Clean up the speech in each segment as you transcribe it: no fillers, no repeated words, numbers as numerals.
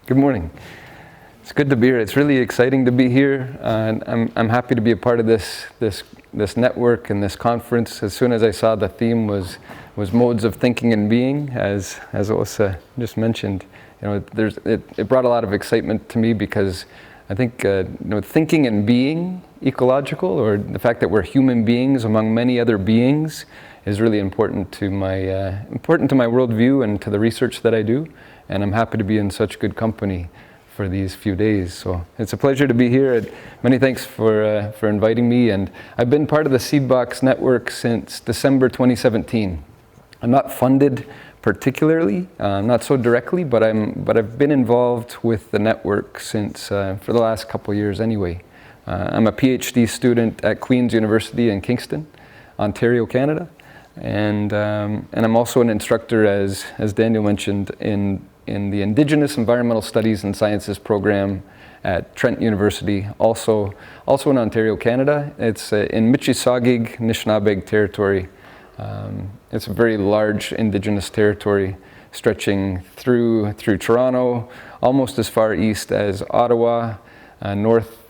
Good morning. It's good to be here. It's really exciting to be here, and I'm happy to be a part of this network and this conference. As soon as I saw the theme was modes of thinking and being, as Osa just mentioned, it brought a lot of excitement to me because I think thinking and being ecological, or the fact that we're human beings among many other beings, is really important to my worldview and to the research that I do. And I'm happy to be in such good company for these few days. So it's a pleasure to be here. Many thanks for inviting me. And I've been part of the Seedbox network since December 2017. I'm not funded particularly, not so directly, but I've been involved with the network since for the last couple of years anyway. I'm a PhD student at Queen's University in Kingston, Ontario, Canada. And I'm also an instructor, as Daniel mentioned, in the Indigenous Environmental Studies and Sciences program at Trent University, also in Ontario, Canada. It's in Mississauga, Anishinaabe territory. It's a very large Indigenous territory stretching through Toronto, almost as far east as Ottawa, north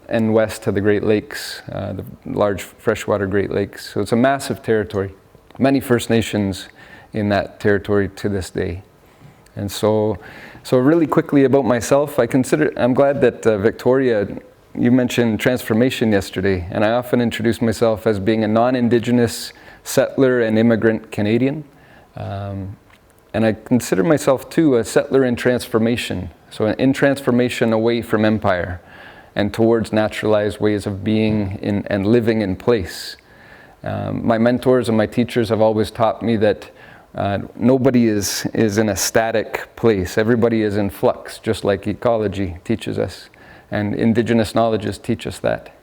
and west to the Great Lakes, the large freshwater Great Lakes. So it's a massive territory. Many First Nations in that territory to this day. And so really quickly about myself, I'm glad that Victoria, you mentioned transformation yesterday, and I often introduce myself as being a non-Indigenous settler and immigrant Canadian. And I consider myself too a settler in transformation. So in transformation away from empire and towards naturalized ways of being and living in place. My mentors and my teachers have always taught me that nobody is in a static place. Everybody is in flux, just like ecology teaches us, and Indigenous Knowledges teach us that.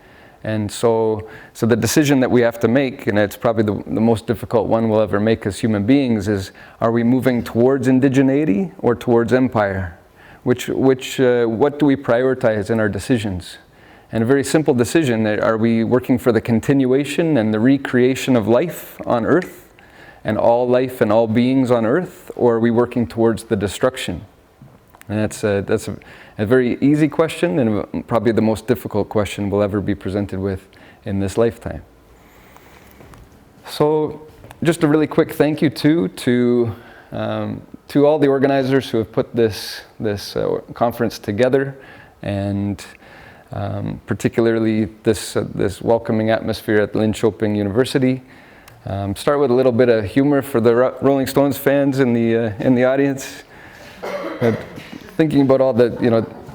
And so the decision that we have to make, and it's probably the most difficult one we'll ever make as human beings, is: are we moving towards indigeneity or towards empire? What do we prioritize in our decisions? And a very simple decision: are we working for the continuation and the recreation of life on Earth, and all life and all beings on Earth, or are we working towards the destruction? And that's a very easy question, and probably the most difficult question we'll ever be presented with in this lifetime. So just a really quick thank you to all the organizers who have put this conference together, and particularly this welcoming atmosphere at Linköping University. Start with a little bit of humor for the Rolling Stones fans in the audience. Thinking about all the,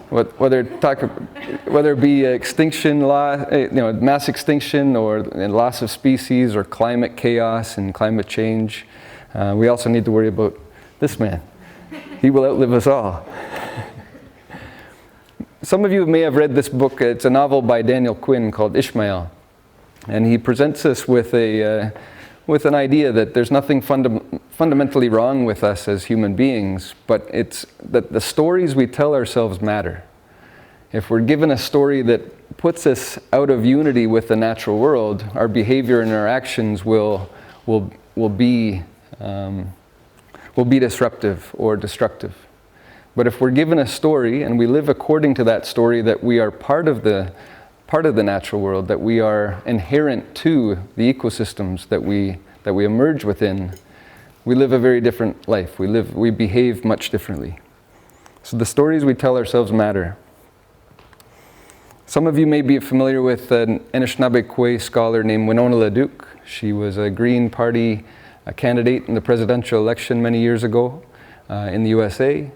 whether it be extinction law, mass extinction, or loss of species, or climate chaos and climate change, we also need to worry about this man. He will outlive us all. Some of you may have read this book. It's a novel by Daniel Quinn called Ishmael, and he presents us with an idea that there's nothing fundamentally wrong with us as human beings, but it's that the stories we tell ourselves matter. If we're given a story that puts us out of unity with the natural world, our behavior and our actions will be disruptive or destructive. But if we're given a story and we live according to that story, that we are part of the natural world, that we are inherent to the ecosystems that we emerge within, we live a very different life. We behave much differently. So the stories we tell ourselves matter. Some of you may be familiar with an Anishinaabe scholar named Winona LaDuke. She was a Green Party candidate in the presidential election many years ago in the USA.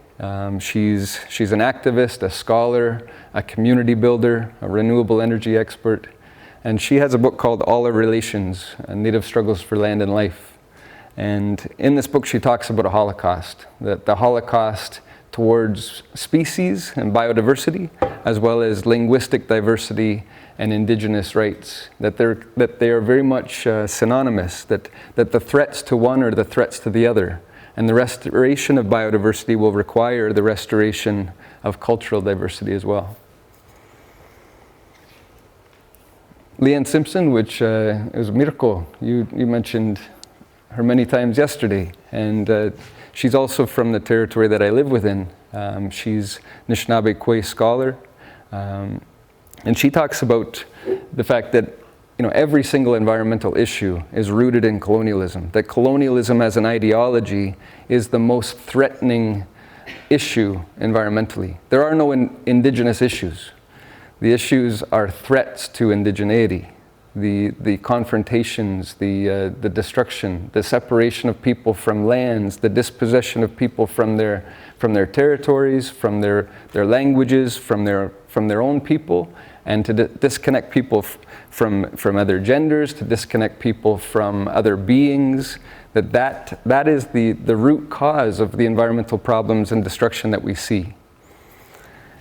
She's an activist, a scholar, a community builder, a renewable energy expert, and she has a book called All Our Relations, Native Struggles for Land and Life. And in this book she talks about a Holocaust, that the Holocaust towards species and biodiversity, as well as linguistic diversity and Indigenous rights, that they are very much synonymous, that the threats to one are the threats to the other. And the restoration of biodiversity will require the restoration of cultural diversity as well. Leanne Simpson, which is a miracle, you mentioned her many times yesterday, and she's also from the territory that I live within. She's Anishinaabe scholar, and she talks about the fact that every single environmental issue is rooted in colonialism, that colonialism as an ideology is the most threatening issue environmentally. There are no indigenous issues. The issues are threats to indigeneity, the confrontations, the destruction, the separation of people from lands, the dispossession of people from their territories, from their languages, from their own people, and to disconnect people from other genders, to disconnect people from other beings. That is the root cause of the environmental problems and destruction that we see.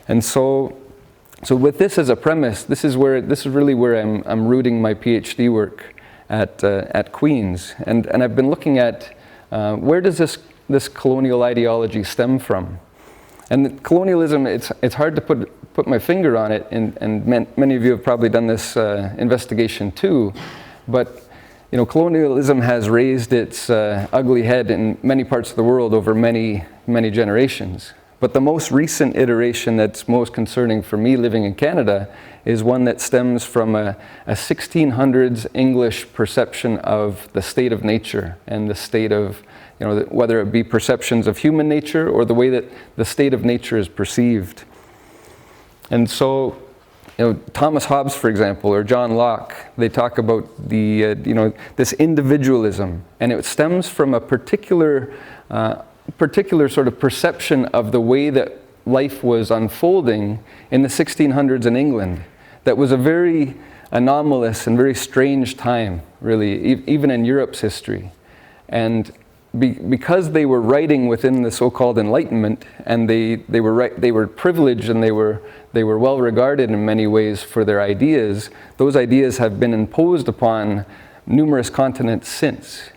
And so with this as a premise, this is really where I'm rooting my PhD work at Queen's, and I've been looking at where does this colonial ideology stem from? And colonialism, it's hard to put my finger on it, and many of you have probably done this investigation too, but colonialism has raised its ugly head in many parts of the world over many generations. But the most recent iteration that's most concerning for me living in Canada is one that stems from a 1600s English perception of the state of nature and the state of, whether it be perceptions of human nature or the way that the state of nature is perceived. And so, Thomas Hobbes, for example, or John Locke, they talk about this individualism, and it stems from a particular sort of perception of the way that life was unfolding in the 1600s in England. That was a very anomalous and very strange time, really, even in Europe's history. And because they were writing within the so-called Enlightenment, and they were privileged and they were well regarded in many ways for their ideas, those ideas have been imposed upon numerous continents since.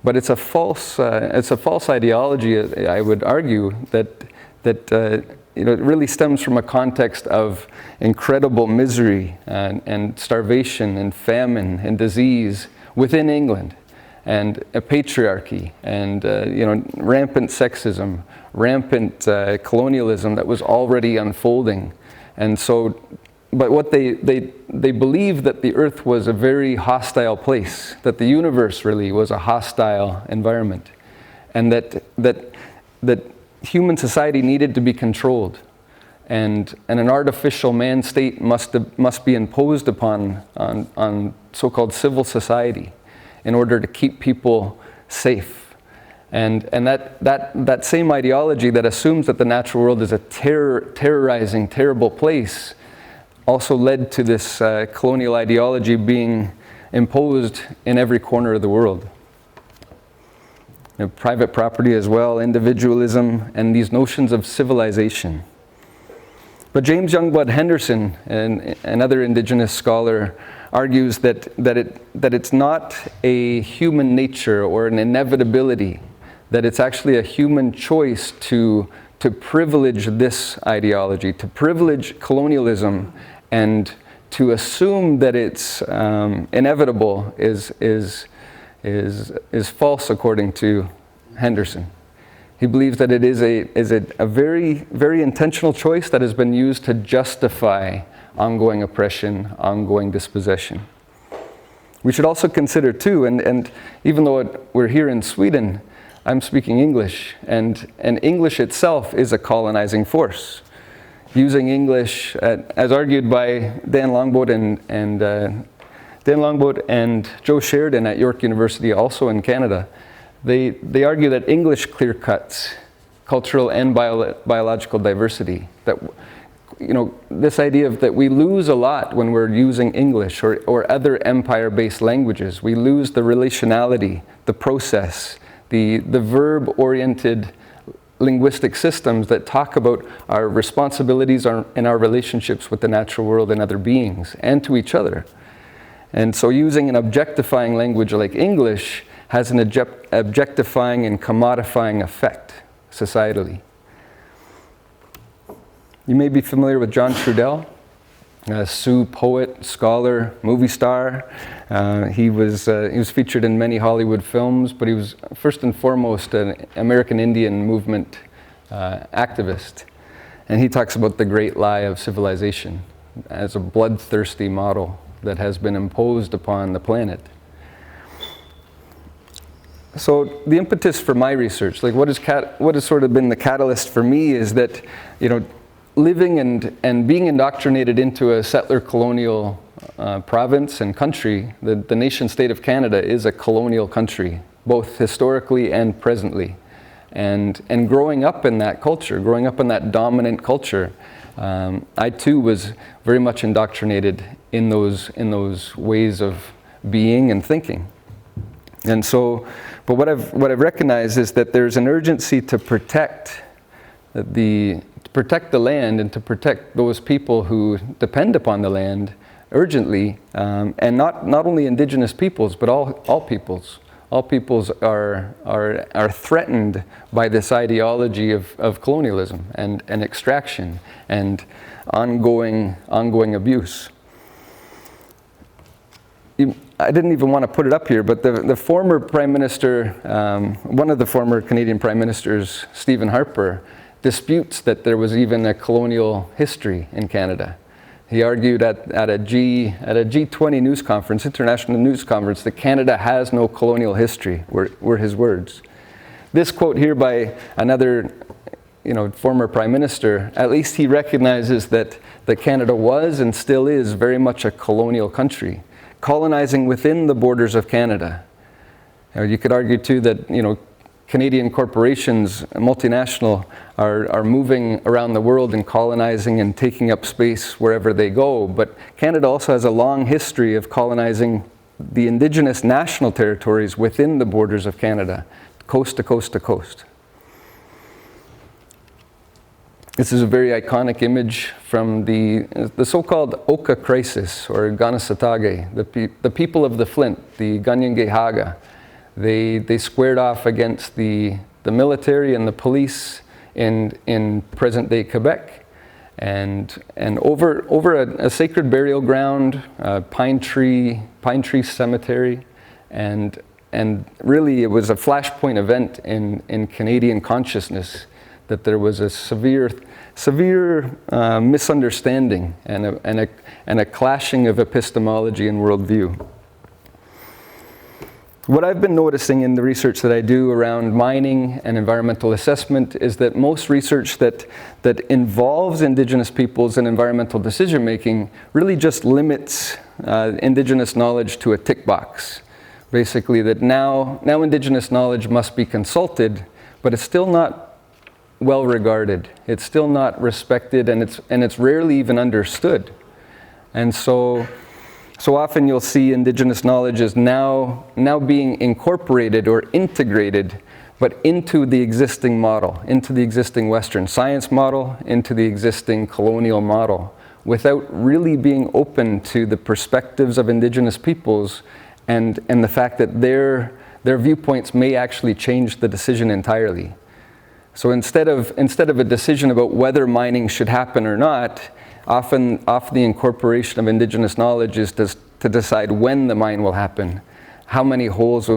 But it's a false ideology, I would argue, that it really stems from a context of incredible misery and starvation and famine and disease within England, and a patriarchy, and rampant sexism, rampant colonialism that was already unfolding. And so, but what they believed that the earth was a very hostile place, that the universe really was a hostile environment, and that human society needed to be controlled, and an artificial man state must be imposed upon on so-called civil society in order to keep people safe. And that same ideology that assumes that the natural world is a terrorizing, terrible place also led to this colonial ideology being imposed in every corner of the world. Private property as well, individualism, and these notions of civilization. But James Youngblood Henderson, another Indigenous scholar, argues that it's not a human nature or an inevitability, that it's actually a human choice to privilege this ideology, to privilege colonialism, and to assume that it's inevitable is false, according to Henderson. He believes that it is a very, very intentional choice that has been used to justify ongoing oppression, ongoing dispossession. We should also consider too, and even though we're here in Sweden, I'm speaking English, and English itself is a colonizing force. Using English, as argued by Dan Longboat and Joe Sheridan at York University, also in Canada, they argue that English clear-cuts cultural and biological diversity. That this idea of that we lose a lot when we're using English or other empire-based languages. We lose the relationality, the process, the verb-oriented linguistic systems that talk about our responsibilities and our relationships with the natural world and other beings and to each other. And so using an objectifying language like English has an objectifying and commodifying effect societally. You may be familiar with John Trudeau. Sioux poet, scholar, movie star. He was featured in many Hollywood films, but he was first and foremost an American Indian movement activist. And he talks about the great lie of civilization as a bloodthirsty model that has been imposed upon the planet. So the impetus for my research, like what has sort of been the catalyst for me, is that, living and being indoctrinated into a settler colonial province and country, the nation state of Canada is a colonial country, both historically and presently. And growing up in that culture, growing up in that dominant culture, I too was very much indoctrinated in those ways of being and thinking. And so, but what I've recognized is that there's an urgency to protect the land and to protect those people who depend upon the land urgently, and not only Indigenous peoples, but all peoples. All peoples are threatened by this ideology of colonialism and extraction and ongoing abuse. I didn't even want to put it up here, but the former Prime Minister, one of the former Canadian Prime Ministers, Stephen Harper, disputes that there was even a colonial history in Canada. He argued at a G20 news conference, international news conference, that Canada has no colonial history, were his words. This quote here by another former Prime Minister, at least he recognizes that Canada was and still is very much a colonial country, colonizing within the borders of Canada. You could argue too that Canadian corporations, multinational, are moving around the world and colonizing and taking up space wherever they go. But Canada also has a long history of colonizing the Indigenous national territories within the borders of Canada, coast to coast to coast. This is a very iconic image from the so-called Oka crisis, or Ganasatake, the people of the Flint, the Ganyangehaga. They squared off against the military and the police in present-day Quebec, and over a sacred burial ground, pine tree cemetery, and really it was a flashpoint event in Canadian consciousness that there was a severe misunderstanding and a clashing of epistemology and worldview. What I've been noticing in the research that I do around mining and environmental assessment is that most research that involves Indigenous peoples and environmental decision making really just limits Indigenous knowledge to a tick box. Basically, that now Indigenous knowledge must be consulted, but it's still not well regarded. It's still not respected, and it's rarely even understood. And so often you'll see Indigenous knowledge is now being incorporated or integrated, but into the existing model, into the existing Western science model, into the existing colonial model, without really being open to the perspectives of Indigenous peoples and the fact that their viewpoints may actually change the decision entirely. So instead of a decision about whether mining should happen or not, often the incorporation of Indigenous knowledge is to decide when the mine will happen, how many holes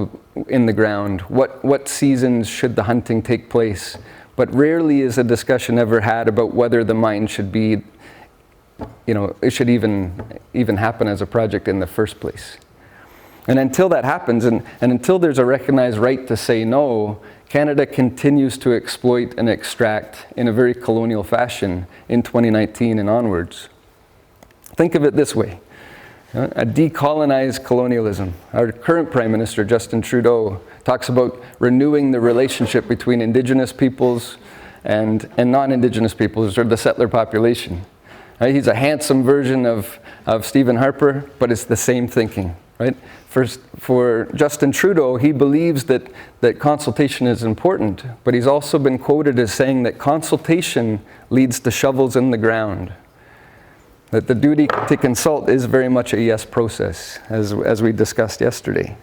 in the ground, what seasons should the hunting take place. But rarely is a discussion ever had about whether the mine should be, it should even happen as a project in the first place. And until that happens, and until there's a recognized right to say no, Canada continues to exploit and extract in a very colonial fashion in 2019 and onwards. Think of it this way, a decolonized colonialism. Our current Prime Minister, Justin Trudeau, talks about renewing the relationship between Indigenous peoples and non-Indigenous peoples, or the settler population. Right? He's a handsome version of Stephen Harper, but it's the same thinking. Right? For Justin Trudeau, he believes that consultation is important, but he's also been quoted as saying that consultation leads to shovels in the ground. That the duty to consult is very much a yes process, as we discussed yesterday.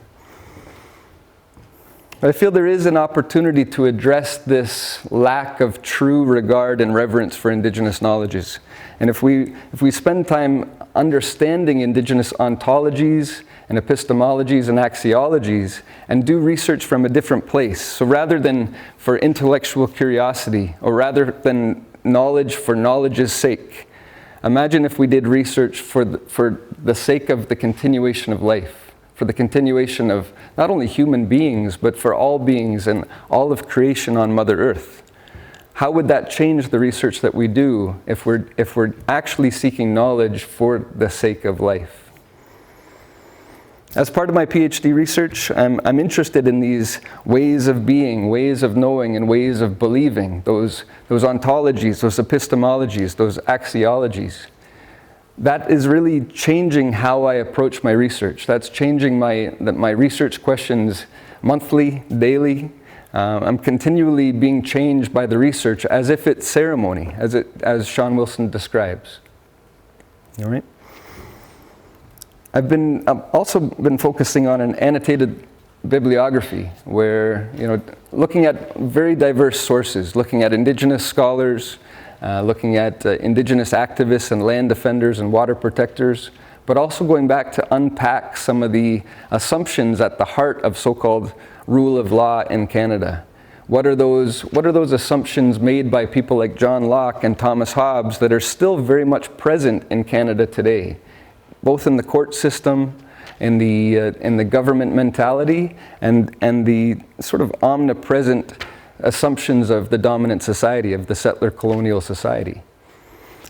But I feel there is an opportunity to address this lack of true regard and reverence for Indigenous knowledges. And if we spend time understanding Indigenous ontologies and epistemologies and axiologies and do research from a different place, so rather than for intellectual curiosity or rather than knowledge for knowledge's sake, imagine if we did research for the sake of the continuation of life, for the continuation of not only human beings, but for all beings and all of creation on Mother Earth. How would that change the research that we do if we're actually seeking knowledge for the sake of life? As part of my PhD research, I'm interested in these ways of being, ways of knowing, and ways of believing, those ontologies, those epistemologies, those axiologies. That is really changing how I approach my research. That's changing my research questions monthly, daily. I'm continually being changed by the research as if it's ceremony, as Sean Wilson describes. All right. I've also been focusing on an annotated bibliography where, looking at very diverse sources, looking at Indigenous scholars, looking at Indigenous activists and land defenders and water protectors, but also going back to unpack some of the assumptions at the heart of so-called rule of law in Canada. What are those assumptions made by people like John Locke and Thomas Hobbes that are still very much present in Canada today, both in the court system, in the government mentality, and the sort of omnipresent assumptions of the dominant society, of the settler colonial society.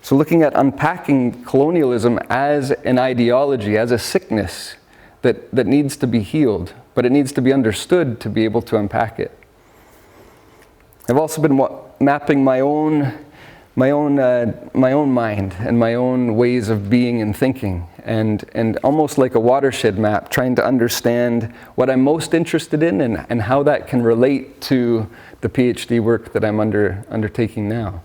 So looking at unpacking colonialism as an ideology, as a sickness that needs to be healed, but it needs to be understood to be able to unpack it. I've also been mapping my own mind and my own ways of being and thinking, and almost like a watershed map, trying to understand what I'm most interested in and how that can relate to the PhD work that I'm undertaking now.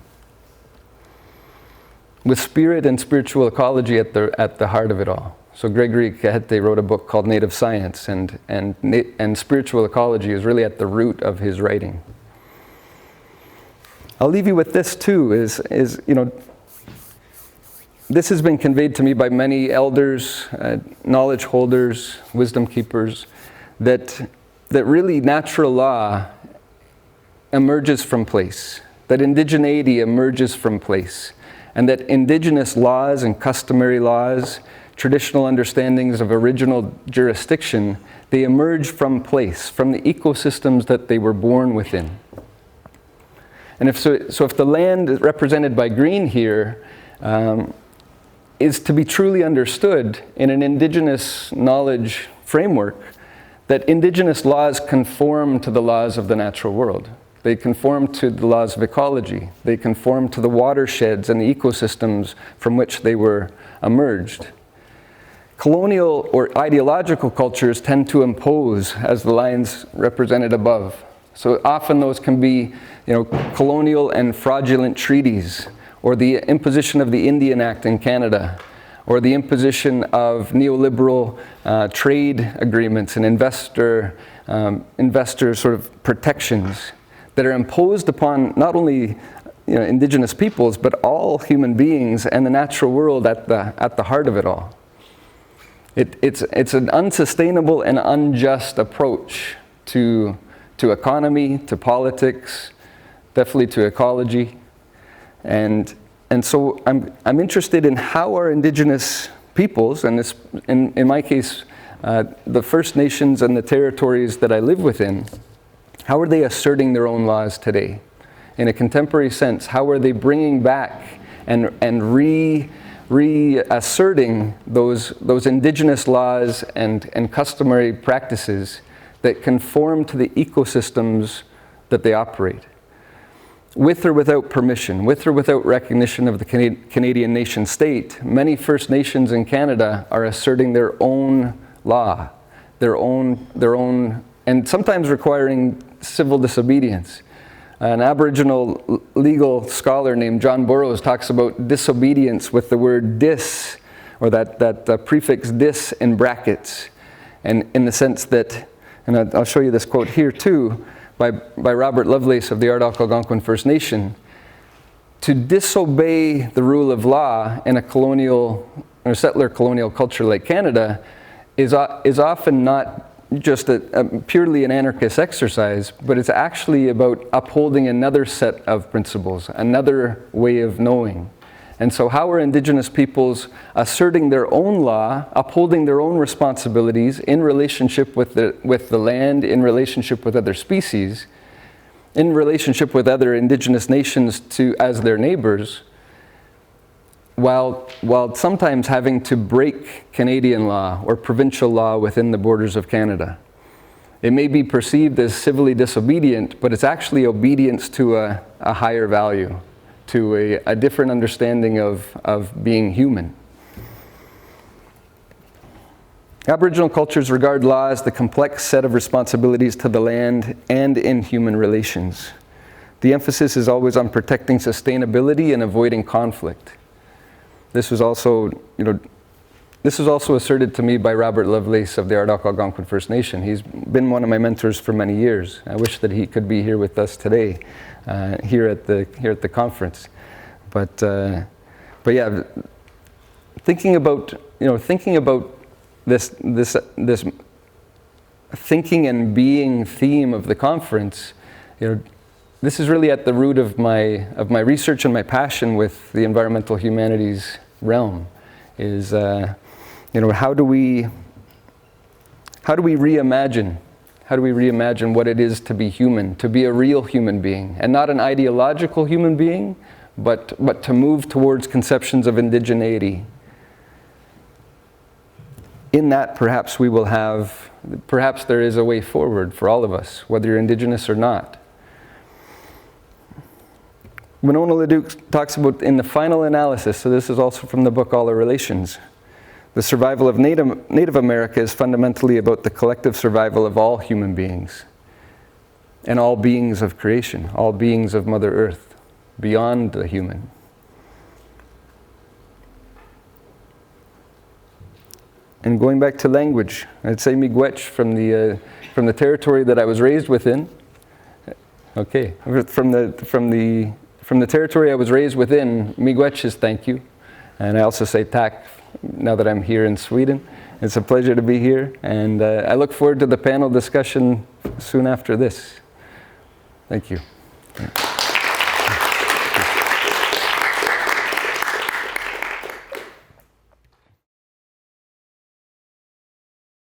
With spirit and spiritual ecology at the heart of it all. So Gregory Kahete wrote a book called Native Science, and spiritual ecology is really at the root of his writing. I'll leave you with this too, is this has been conveyed to me by many elders, knowledge holders, wisdom keepers, that really natural law emerges from place, that indigeneity emerges from place, and that Indigenous laws and customary laws, traditional understandings of original jurisdiction, they emerge from place, from the ecosystems that they were born within. And if the land represented by green here is to be truly understood in an Indigenous knowledge framework, that Indigenous laws conform to the laws of the natural world. They conform to the laws of ecology. They conform to the watersheds and the ecosystems from which they were emerged. Colonial or ideological cultures tend to impose, as the lines represented above. So often those can be, colonial and fraudulent treaties, or the imposition of the Indian Act in Canada, or the imposition of neoliberal trade agreements and investor sort of protections that are imposed upon not only Indigenous peoples, but all human beings and the natural world at the heart of it all. It's an unsustainable and unjust approach to economy, to politics, definitely to ecology, and so I'm interested in how our Indigenous peoples, and this, in my case, the First Nations and the territories that I live within, how are they asserting their own laws today? In a contemporary sense, how are they bringing back and reasserting those Indigenous laws and customary practices that conform to the ecosystems that they operate? With or without permission, with or without recognition of the Canadian nation state, many First Nations in Canada are asserting their own law, their own, and sometimes requiring civil disobedience. An Aboriginal legal scholar named John Burroughs talks about disobedience with the word dis, or that prefix dis in brackets, and in the sense that And I'll show you this quote here too, by Robert Lovelace of the Ardok Algonquin First Nation. To disobey the rule of law in a colonial or settler colonial culture like Canada is often not just purely an anarchist exercise, but it's actually about upholding another set of principles, another way of knowing. And so how are Indigenous peoples asserting their own law, upholding their own responsibilities in relationship with the land, in relationship with other species, in relationship with other Indigenous nations as their neighbors, while sometimes having to break Canadian law or provincial law within the borders of Canada. It may be perceived as civilly disobedient, but it's actually obedience to a higher value, to a different understanding of being human. Aboriginal cultures regard law as the complex set of responsibilities to the land and in human relations. The emphasis is always on protecting sustainability and avoiding conflict. This was also asserted to me by Robert Lovelace of the Ardok Algonquin First Nation. He's been one of my mentors for many years. I wish that he could be here with us today, here at the conference. But yeah, thinking about this thinking and being theme of the conference, this is really at the root of my research and my passion with the environmental humanities realm. Is how do we reimagine what it is to be human, to be a real human being, and not an ideological human being, but to move towards conceptions of indigeneity. In that, perhaps there is a way forward for all of us, whether you're Indigenous or not. Winona LaDuke talks about, in the final analysis, so this is also from the book All Our Relations, the survival of Native America is fundamentally about the collective survival of all human beings and all beings of creation, all beings of Mother Earth, beyond the human. And going back to language, I'd say miigwech from the territory that I was raised within. Okay, from the territory I was raised within, miigwech is thank you. And I also say tack now that I'm here in Sweden. It's a pleasure to be here, and I look forward to the panel discussion soon after this. Thank you.